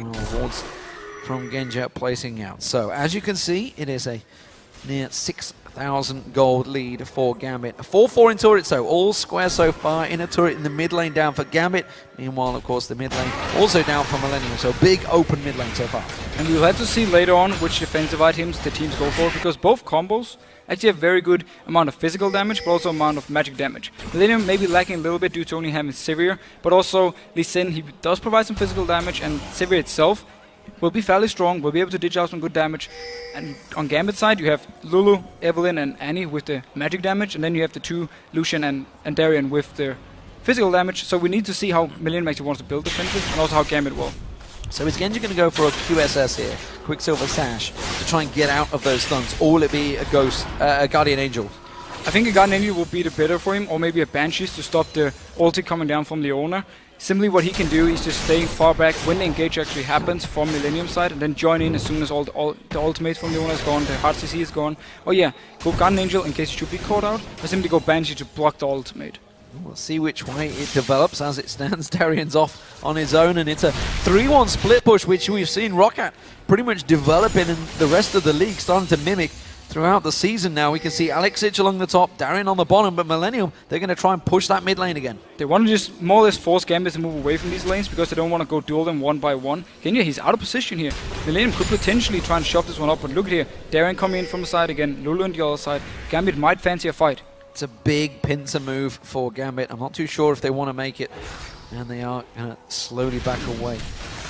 [SPEAKER 2] Well, wards from Genji placing out. So, as you can see, it is a near 6,000 gold lead for Gambit. A 4-4 in turret, so all square so far. In a turret in the mid lane down for Gambit. Meanwhile, of course, the mid lane also down for Millenium. So big open mid lane so far.
[SPEAKER 1] And we'll have to see later on which defensive items the teams go for, because both combos actually have very good amount of physical damage, but also amount of magic damage. Millenium may be lacking a little bit due to only having Sivir, but also Lee Sin, he does provide some physical damage, and Sivir itself will be fairly strong, will be able to dish out some good damage. And on Gambit side, you have Lulu, Evelyn and Annie with the magic damage, and then you have the 2 Lucian and Darien with their physical damage. So we need to see how Millenium actually wants to build defenses, and also how Gambit will.
[SPEAKER 2] So is Genji going to go for a QSS here, Quicksilver Sash, to try and get out of those stuns, or will it be a Ghost, a Guardian Angel?
[SPEAKER 1] I think a Guardian Angel will be the better for him, or maybe a Banshees to stop the ulti coming down from Leona. Simply what he can do is just staying far back when the engage actually happens from Millenium side, and then join in as soon as all the ultimate from Leona is gone, the hard CC is gone. Oh yeah, go Guardian Angel in case he should be caught out, or simply go Banshee to block the ultimate.
[SPEAKER 2] We'll see which way it develops as it stands. Darian's off on his own, and it's a 3-1 split push, which we've seen Roccat pretty much developing, and the rest of the league starting to mimic throughout the season now. We can see Alexic along the top, Darian on the bottom, but Millenium, they're going to try and push that mid lane again.
[SPEAKER 1] They want to just more or less force Gambit to move away from these lanes because they don't want to go duel them one by one. Kenya, he's out of position here. Millenium could potentially try and shove this one up, but look here. Darian coming in from the side again, Lulu on the other side. Gambit might fancy a fight.
[SPEAKER 2] It's a big pincer move for Gambit. I'm not too sure if they want to make it, and they are going to slowly back away.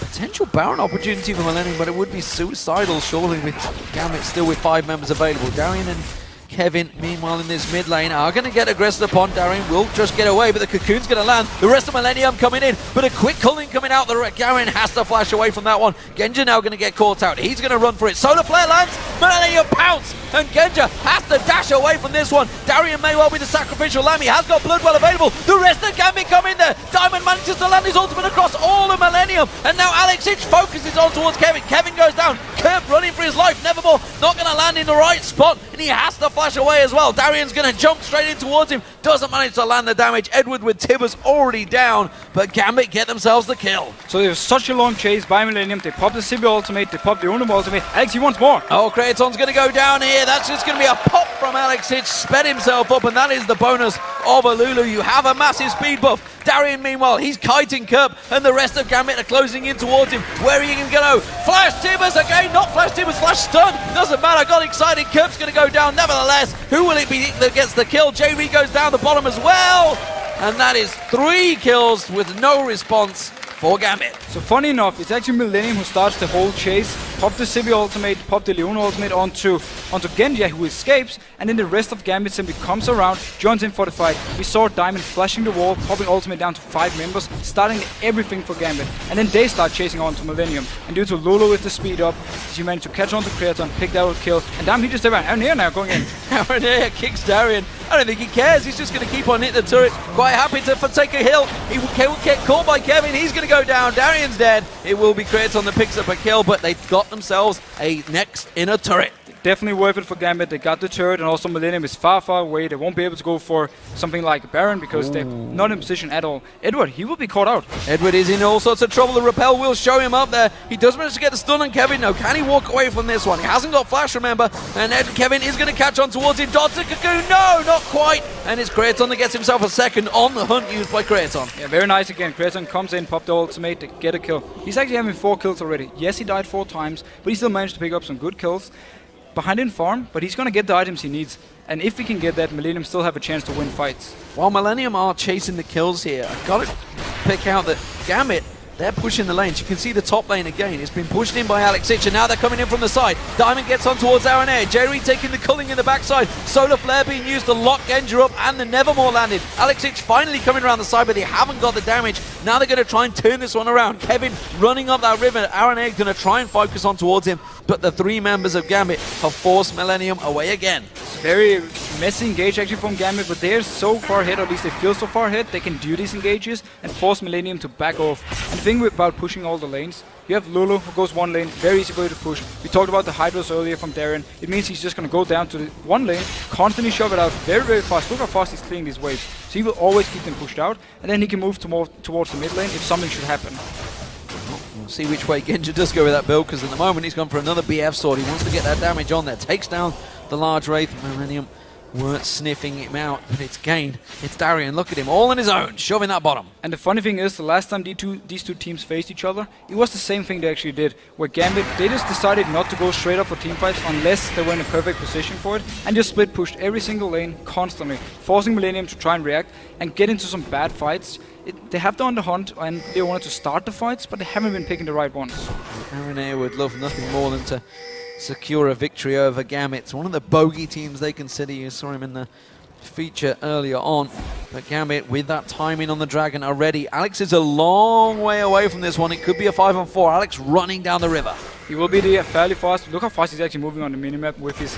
[SPEAKER 2] Potential Baron opportunity for Millenium, but it would be suicidal surely with Gambit still with 5 members available. Darian and Kevin, meanwhile, in this mid lane, are going to get aggressive upon. Darian will just get away, but the Cocoon's going to land. The rest of Millenium coming in, but a quick culling coming out. Darian has to flash away from that one. Genja now going to get caught out. He's going to run for it. Solar Flare lands. Millenium pounce, and Genja has to dash away from this one. Darian may well be the sacrificial lamb. He has got Bloodwell available. The rest of Gambit come in there. Diamond manages to land his ultimate across all of Millenium, and now Alexic focuses on towards Kevin. Kevin goes down. Kurt running for his life. Nevermore not going to land in the right spot, and he has to flash away as well. Darian's going to jump straight in towards him. Doesn't manage to land the damage. Edward with Tibbers already down, but Gambit get themselves the kill.
[SPEAKER 1] So there's such a long chase by Millenium. They pop the Sibby ultimate, they pop the Unum ultimate. Alex, he wants more.
[SPEAKER 2] Oh, Kraton's going to go down here. That's just going to be a pop from Alexic. Sped himself up, and that is the bonus of a Lulu. You have a massive speed buff. Darian, meanwhile, he's kiting Kerp, and the rest of Gambit are closing in towards him. Where are you going to go? Flash Tibbers again, not Flash Tibbers, Flash Stun. Doesn't matter, got excited. Kerp's going to go down nevertheless. Who will it be that gets the kill? JV goes down the bottom as well, and that is 3 kills with no response for Gambit.
[SPEAKER 1] So funny enough, it's actually Millenium who starts the whole chase. Pop the Sibby ultimate, pop the Leona ultimate onto Genja, who escapes, and then the rest of Gambit simply comes around, joins in for the fight. We saw Diamond flashing the wall, popping ultimate down to 5 members, starting everything for Gambit. And then they start chasing on to Millenium. And due to Lulu with the speed up, she managed to catch on to Kraton, pick that with kill, and Diamond, he just around. Aaron here now going in.
[SPEAKER 2] Aaron here kicks Darian. I don't think he cares. He's just going to keep on hitting the turret. Quite happy to take a hill. He will get caught by Kevin. He's going to go down. Darian's dead. It will be Kraton that picks up a kill, but they've got themselves a next inner turret.
[SPEAKER 1] Definitely worth it for Gambit. They got the turret, and also Millenium is far, far away. They won't be able to go for something like Baron because they're not in position at all. Edward, he will be caught out.
[SPEAKER 2] Edward is in all sorts of trouble. The repel will show him up there. He does manage to get the stun on Kevin. Now, can he walk away from this one? He hasn't got flash, remember. And Kevin is going to catch on towards him. Dodge the Cocoon. No, not quite. And it's Kraton that gets himself a second on the hunt used by Kraton.
[SPEAKER 1] Yeah, very nice again. Kraton comes in, pop the ultimate to get a kill. He's actually having 4 kills already. Yes, he died 4 times, but he still managed to pick up some good kills. Behind in farm, but he's going to get the items he needs. And if he can get that, Millenium still have a chance to win fights.
[SPEAKER 2] While Millenium are chasing the kills here, I've got to pick out that Gambit, they're pushing the lanes. You can see the top lane again. It's been pushed in by Alexic, and now they're coming in from the side. Diamond gets on towards Aaron Air. Jerry taking the culling in the backside. Solar Flare being used to lock Genja up, and the Nevermore landed. Alexic finally coming around the side, but they haven't got the damage. Now they're going to try and turn this one around. Kevin running up that river. Aaron Air going to try and focus on towards him, but the 3 members of Gambit have forced Millenium away again.
[SPEAKER 1] Very messy engage actually from Gambit, but they're so far ahead, or at least they feel so far ahead, they can do these engages and force Millenium to back off. And the thing about pushing all the lanes, you have Lulu who goes 1 lane, very easy for you to push. We talked about the Hydros earlier from Darren. It means he's just going to go down to the 1 lane, constantly shove it out very, very fast. Look how fast he's clearing these waves. So he will always keep them pushed out, and then he can move towards the mid lane if something should happen.
[SPEAKER 2] We'll see which way Genja does go with that build, because at the moment he's gone for another BF sword. He wants to get that damage on there. Takes down the large Wraith. Millenium weren't sniffing him out, but it's gained. It's Darian. Look at him, all on his own, shoving that bottom. And
[SPEAKER 1] the funny thing is, the last time these two teams faced each other, it was the same thing they actually did, where Gambit, they just decided not to go straight up for teamfights unless they were in a perfect position for it, and just split pushed every single lane constantly, forcing Millenium to try and react and get into some bad fights. They have done the hunt and they wanted to start the fights, but they haven't been picking the right ones.
[SPEAKER 2] Aaron Air would love nothing more than to secure a victory over Gambit. It's one of the bogey teams they consider. You saw him in the feature earlier on. But Gambit with that timing on the Dragon already. Alex is a long way away from this one. It could be a 5-on-4. Alex running down the river.
[SPEAKER 1] He will be there fairly fast. Look how fast he's actually moving on the minimap with his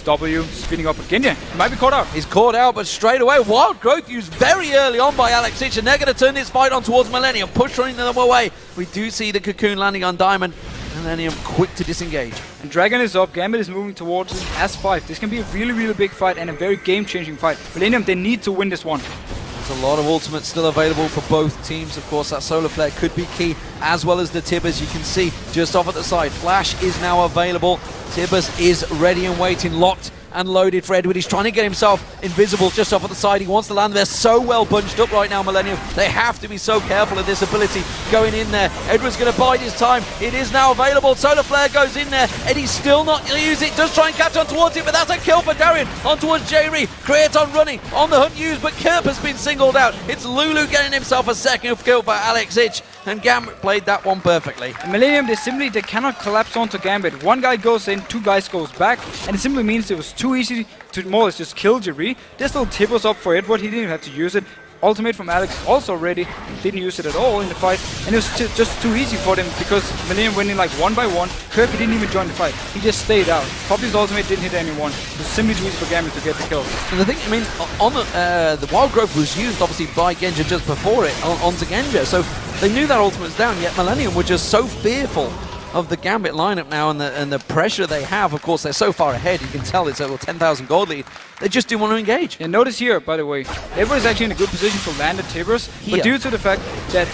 [SPEAKER 1] W, spinning up again. Yeah, he might be caught out.
[SPEAKER 2] He's caught out, but straight away, Wild Growth used very early on by Alex Ich, and they're going to turn this fight on towards Millenium, pushing them away. We do see the Cocoon landing on Diamond. Millenium quick to disengage.
[SPEAKER 1] And Dragon is up, Gambit is moving towards S5. This can be a really, really big fight and a very game-changing fight. Millenium, they need to win this one.
[SPEAKER 2] There's a lot of ultimates still available for both teams. Of course, that Solar Flare could be key, as well as the Tibbers. You can see just off at the side. Flash is now available. Tibbers is ready and waiting, locked and loaded for Edward. He's trying to get himself invisible just off at the side. He wants to land. They're so well bunched up right now, Millenium. They have to be so careful of this ability going in there. Edward's going to bide his time. It is now available. Solar Flare goes in there. Eddie's still not use it. Does try and catch on towards it, but that's a kill for Darian. On towards J-Ree. Creaton running on the hunt used, but Kerp has been singled out. It's Lulu getting himself a second kill for Alex Ich, and Gambit played that one perfectly.
[SPEAKER 1] And Millenium, they cannot collapse onto Gambit. One guy goes in, two guys goes back, and it simply means it was too easy to more or less just kill J-Ree. There's still Tibbers up for Edward. He didn't even have to use it. Ultimate from Alex also ready. Didn't use it at all in the fight. And it was just too easy for them because Millenium went in like one by one. Kirby didn't even join the fight. He just stayed out. Poppy's ultimate didn't hit anyone. It was simply too easy for Gambit to get the kill.
[SPEAKER 2] And the thing, I mean, on the Wild Growth was used obviously by Genja just before it onto Genja. So they knew that ultimate was down, yet Millenium were just so fearful of the Gambit lineup now and the pressure they have. Of course, they're so far ahead. You can tell it's over 10,000 gold lead. They just didn't want to engage.
[SPEAKER 1] And notice here, by the way, Edward is actually in a good position to land the Tibbers, but due to the fact that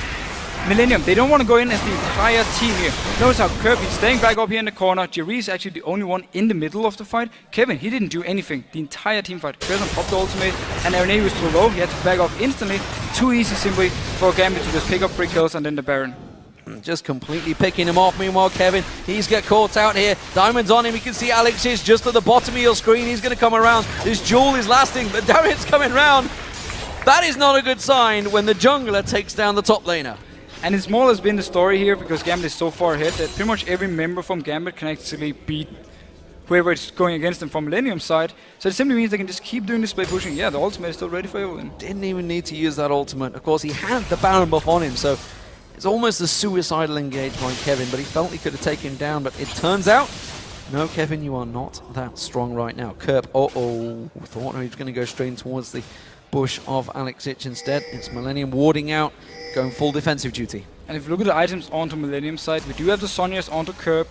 [SPEAKER 1] Millenium, they don't want to go in as the entire team here. Notice how Kirby's staying back up here in the corner. J-Ree is actually the only one in the middle of the fight. Kevin, he didn't do anything. The entire team fight. Kirsten popped the ultimate, and Arene was too low. He had to back off instantly. Too easy simply for Gambit to just pick up 3 kills and then the Baron.
[SPEAKER 2] Just completely picking him off. Meanwhile, Kevin, he's got caught out here. Diamond's on him. You can see Alex is just at the bottom of your screen. He's going to come around. This duel is lasting, but Darian's coming round. That is not a good sign when the jungler takes down the top laner.
[SPEAKER 1] And it's more or less been the story here because Gambit is so far ahead that pretty much every member from Gambit can actually beat whoever is going against them from Millenium's side. So it simply means they can just keep doing this play pushing. Yeah, the ultimate is still ready for everyone.
[SPEAKER 2] Didn't even need to use that ultimate. Of course, he had the Baron buff on him, so it's almost a suicidal engage by Kevin, but he felt he could have taken him down. But it turns out, no, Kevin, you are not that strong right now. Kerp, thought he was going to go straight in towards the bush of Alex Ich instead. It's Millenium warding out, going full defensive duty.
[SPEAKER 1] And if you look at the items onto Millenium's side, we do have the Sonya's onto Kerp,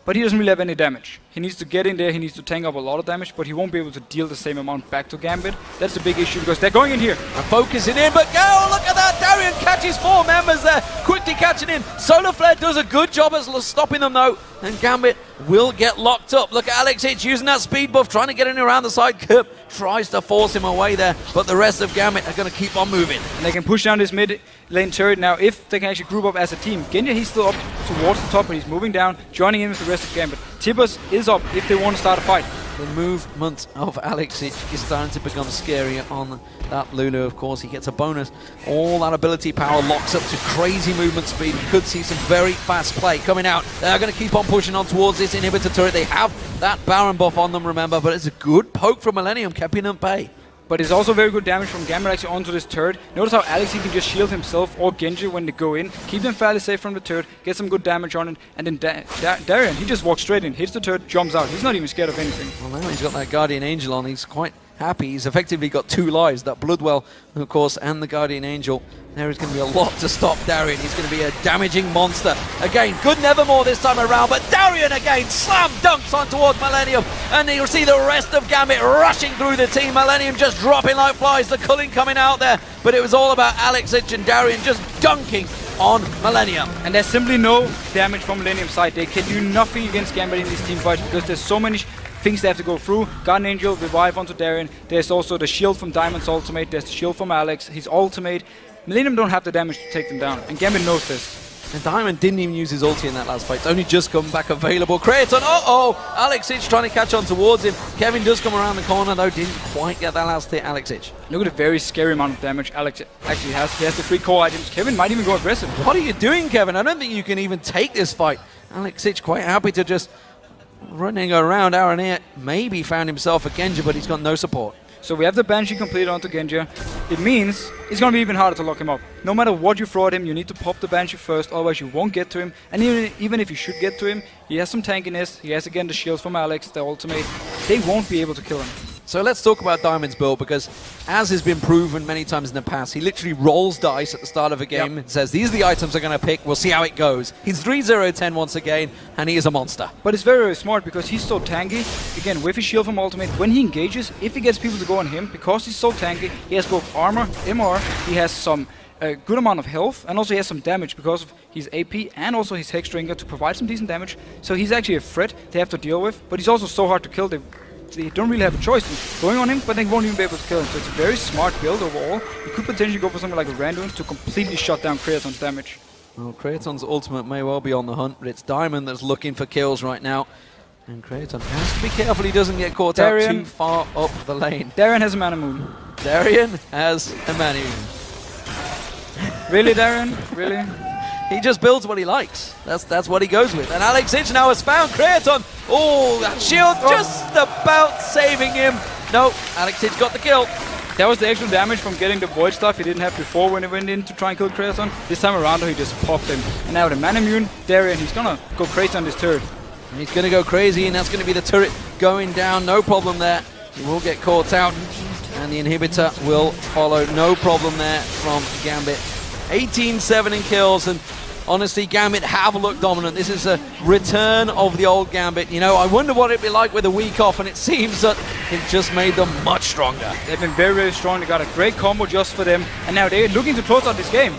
[SPEAKER 1] but he doesn't really have any damage. He needs to get in there, he needs to tank up a lot of damage, but he won't be able to deal the same amount back to Gambit. That's the big issue because they're going in here.
[SPEAKER 2] And focusing in, but go! Look at that! Darian catches 4 members there, quickly catching in. Solar Flare does a good job at stopping them though, and Gambit will get locked up. Look at Alex Ich using that speed buff, trying to get in around the side. Kerp tries to force him away there, but the rest of Gambit are going to keep on moving.
[SPEAKER 1] And they can push down this mid lane turret now if they can actually group up as a team. Genja, he's still up towards the top, but he's moving down, joining in with the rest of Gambit. Tibbers is up if they want to start a fight.
[SPEAKER 2] The movement of Alex Ich is starting to become scary on that Lulu. Of course, he gets a bonus. All that ability power locks up to crazy movement speed. We could see some very fast play coming out. They're going to keep on pushing on towards this inhibitor turret. They have that Baron buff on them, remember, but it's a good poke from Millenium, keeping them bay.
[SPEAKER 1] But it's also very good damage from Gambit actually onto this turret. Notice how Alex, he can just shield himself or Genji when they go in. Keep them fairly safe from the turret, get some good damage on it, and then Darian, he just walks straight in, hits the turret, jumps out. He's not even scared of anything.
[SPEAKER 2] Well, now he's got that Guardian Angel on. He's quite happy. He's effectively got 2 lives, that Bloodwell, of course, and the Guardian Angel. There is going to be a lot to stop Darian. He's going to be a damaging monster. Again, good Nevermore this time around, but Darian again slam dunks on towards Millenium, and you'll see the rest of Gambit rushing through the team. Millenium just dropping like flies, the culling coming out there, but it was all about Alex Ich and Darian just dunking on Millenium.
[SPEAKER 1] And there's simply no damage from Millenium's side. They can do nothing against Gambit in this team fight because there's so many things they have to go through. Guardian Angel, revive onto Darian. There's also the shield from Diamond's ultimate. There's the shield from Alex, his ultimate. Millenium don't have the damage to take them down, and Gambit knows this.
[SPEAKER 2] And Diamond didn't even use his ulti in that last fight. It's only just come back available. Creaton, Alex Ich trying to catch on towards him. Kevin does come around the corner though, didn't quite get that last hit, Alex Ich.
[SPEAKER 1] Look at the very scary amount of damage Alex actually has. He has the 3 core items. Kevin might even go aggressive.
[SPEAKER 2] What are you doing, Kevin? I don't think you can even take this fight. Alex Ich quite happy to just Running around, Aaron here maybe found himself a Genji, but he's got no support.
[SPEAKER 1] So we have the Banshee completed onto Genji. It means it's going to be even harder to lock him up. No matter what you throw at him, you need to pop the Banshee first, otherwise you won't get to him. And even if you should get to him, he has some tankiness. He has again the shields from Alex, the ultimate. They won't be able to kill him.
[SPEAKER 2] So let's talk about Diamond's build, because as has been proven many times in the past, he literally rolls dice at the start of a game and says, these are the items I'm going to pick, we'll see how it goes. He's 3-0-10 once again, and he is a monster.
[SPEAKER 1] But it's very, very smart because he's so tanky. Again, with his shield from ultimate, when he engages, if he gets people to go on him, because he's so tanky, he has both armor, MR, he has some good amount of health, and also he has some damage because of his AP and also his Hex Drinker to provide some decent damage. So he's actually a threat they have to deal with, but he's also so hard to kill. They don't really have a choice in going on him, but they won't even be able to kill him. So it's a very smart build overall. You could potentially go for something like a Randuin to completely shut down Creaton's damage.
[SPEAKER 2] Well, Creaton's ultimate may well be on the hunt, but it's Diamond that's looking for kills right now. And Creaton has to be careful he doesn't get caught out too far up the lane.
[SPEAKER 1] Darien has a mana moon.
[SPEAKER 2] Darien has a mana moon.
[SPEAKER 1] Really, Darien? Really?
[SPEAKER 2] He just builds what he likes. That's what he goes with. And Alex Ich now has found Creaton. Oh, that shield just about saving him. No, Alex Ich got the kill.
[SPEAKER 1] That was the extra damage from getting the Void stuff he didn't have before when he went in to try and kill Creaton. This time around, he just popped him. And now the mana immune, Darien, he's gonna go crazy on this turret.
[SPEAKER 2] And he's gonna go crazy, and that's gonna be the turret going down. No problem there. He will get caught out, and the inhibitor will follow. No problem there from Gambit. 18-7 in kills, and honestly, Gambit have looked dominant. This is a return of the old Gambit. You know, I wonder what it'd be like with a week off, and it seems that it just made them much stronger.
[SPEAKER 1] They've been very, very strong. They got a great combo just for them, and now they're looking to close out this game.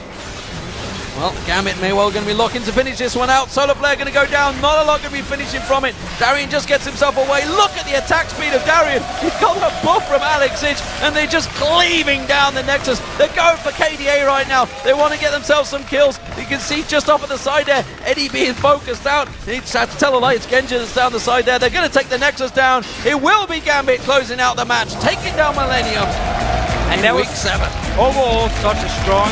[SPEAKER 2] Well, Gambit may well going to be looking to finish this one out. Solar Flare going to go down. Not a lot going to be finishing from it. Darien just gets himself away. Look at the attack speed of Darien. He's got a buff from Alex Ich, and they're just cleaving down the Nexus. They're going for KDA right now. They want to get themselves some kills. You can see just off at the side there, Eddie being focused out. He just had to tell a lie. It's Genji that's down the side there. They're going to take the Nexus down. It will be Gambit closing out the match, taking down Millenium. And now week 7.
[SPEAKER 1] Overall, such a strong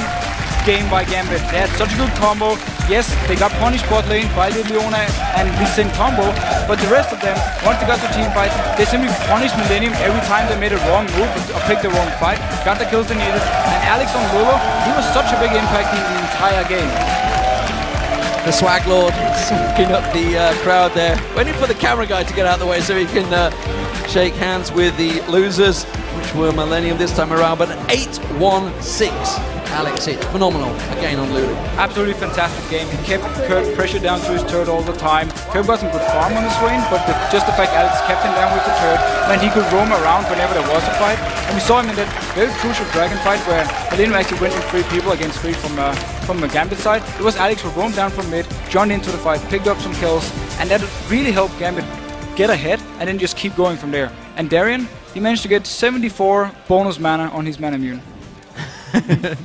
[SPEAKER 1] game by Gambit. They had such a good combo. Yes, they got punished bot lane by the Leona and the same combo, but the rest of them, once they got to team fights, they simply punished Millenium every time they made a wrong move or picked the wrong fight, got the kills they needed, and Alex on Lolo, he was such a big impact in the entire game.
[SPEAKER 2] The Swag Lord soaking up the crowd there, waiting for the camera guy to get out of the way so he can shake hands with the losers, which were Millenium this time around, but 8-1-6. Alex Ich, phenomenal again on Lulu.
[SPEAKER 1] Absolutely fantastic game. He kept Kurt pressure down to his turret all the time. Kurt got some good farm on his Swain, but just the fact Alex kept him down with the turret, and he could roam around whenever there was a fight. And we saw him in that very crucial dragon fight where Millenium actually went in 3 people against 3 from the Gambit side. It was Alex who roamed down from mid, joined into the fight, picked up some kills, and that really helped Gambit get ahead and then just keep going from there. And Darien, he managed to get 74 bonus mana on his mana immune.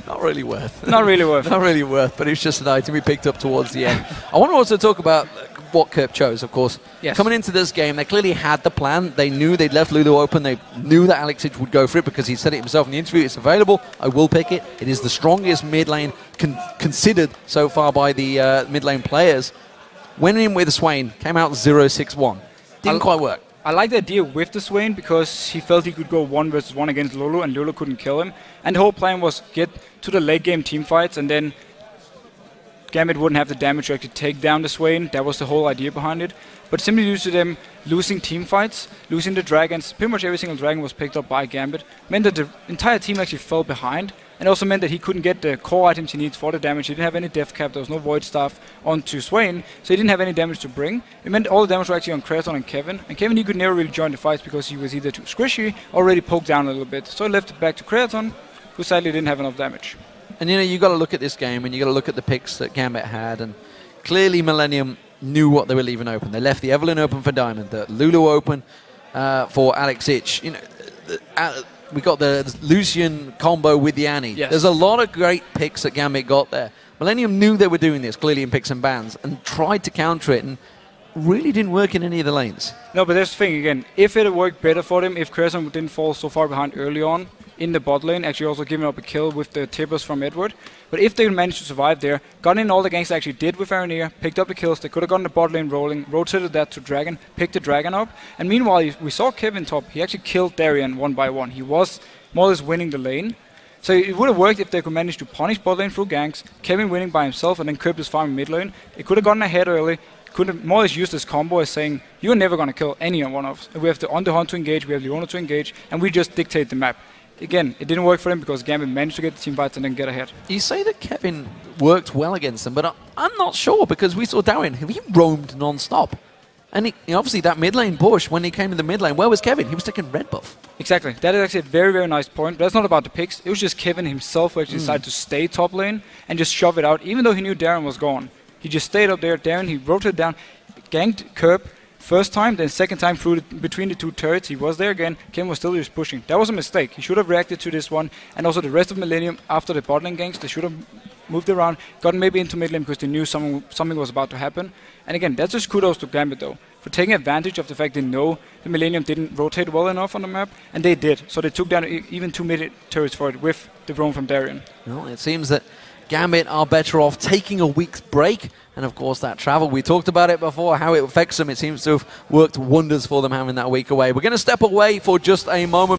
[SPEAKER 2] Not really worth.
[SPEAKER 1] Not really worth.
[SPEAKER 2] Not really worth, but it's just an item we picked up towards the end. I want to also talk about what Kerp chose, of course.
[SPEAKER 1] Yes.
[SPEAKER 2] Coming into this game, they clearly had the plan. They knew they'd left Lulu open. They knew that Alex Ich would go for it because he said it himself in the interview. It's available. I will pick it. It is the strongest mid lane considered so far by the mid lane players. Went in with a Swain, came out 0-6-1. Didn't quite work.
[SPEAKER 1] I like the idea with the Swain because he felt he could go 1 versus 1 against Lulu and Lulu couldn't kill him. And the whole plan was get to the late game team fights and then Gambit wouldn't have the damage to actually take down the Swain. That was the whole idea behind it. But simply due to them losing team fights, losing the dragons, pretty much every single dragon was picked up by Gambit, meant that the entire team actually fell behind. And also meant that he couldn't get the core items he needs for the damage. He didn't have any death cap, there was no void stuff onto Swain, so he didn't have any damage to bring. It meant all the damage were actually on Creaton and Kevin. And Kevin, he could never really join the fights because he was either too squishy or already poked down a little bit. So he left it back to Creaton, who sadly didn't have enough damage.
[SPEAKER 2] And you know, you got to look at this game and you got to look at the picks that Gambit had, and clearly Millenium knew what they were leaving open. They left the Evelynn open for Diamond, the Lulu open for Alex Ich. You know, we got the Lucian combo with the Annie.
[SPEAKER 1] Yes.
[SPEAKER 2] There's a lot of great picks that Gambit got there. Millenium knew they were doing this, clearly in picks and bans, and tried to counter it, and really didn't work in any of the lanes.
[SPEAKER 1] No, but that's the thing again. If it had worked better for them, if Creaton didn't fall so far behind early on, in the bot lane, actually also giving up a kill with the tippers from Edward. But if they managed to survive there, got in all the ganks they actually did with Aranea, picked up the kills, they could have gotten the bot lane rolling, rotated that to Dragon, picked the Dragon up, and meanwhile we saw Kevin top, he actually killed Darien one by one. He was more or less winning the lane. So it would have worked if they could manage to punish bot lane through ganks, Kevin winning by himself, and then Cryptus farming mid lane. It could have gotten ahead early, could have more or less used this combo as saying, you're never going to kill any one of us. We have the Underhunt to engage, we have Leona to engage, and we just dictate the map. Again, it didn't work for him because Gambit managed to get the team fights and then get ahead.
[SPEAKER 2] You say that Kevin worked well against them, but I'm not sure, because we saw Darien, he roamed non-stop. And obviously that mid lane push, when he came to the mid lane, where was Kevin? He was taking red buff.
[SPEAKER 1] Exactly. That is actually a very, very nice point. But that's not about the picks. It was just Kevin himself who actually decided to stay top lane and just shove it out, even though he knew Darren was gone. He just stayed up there. Darren, he rotated down, ganked Curb first time, then second time through between the two turrets. He was there again. Kevin was still just pushing. That was a mistake. He should have reacted to this one. And also the rest of Millenium, after the bot lane ganks, they should have moved around, gotten maybe into mid lane because they knew something was about to happen. And again, that's just kudos to Gambit though, for taking advantage of the fact they know the Millenium didn't rotate well enough on the map, and they did. So they took down even 2 mid turrets for it with the roam from Darien.
[SPEAKER 2] Well, it seems that Gambit are better off taking a week's break. And of course that travel, we talked about it before, how it affects them. It seems to have worked wonders for them having that week away. We're going to step away for just a moment.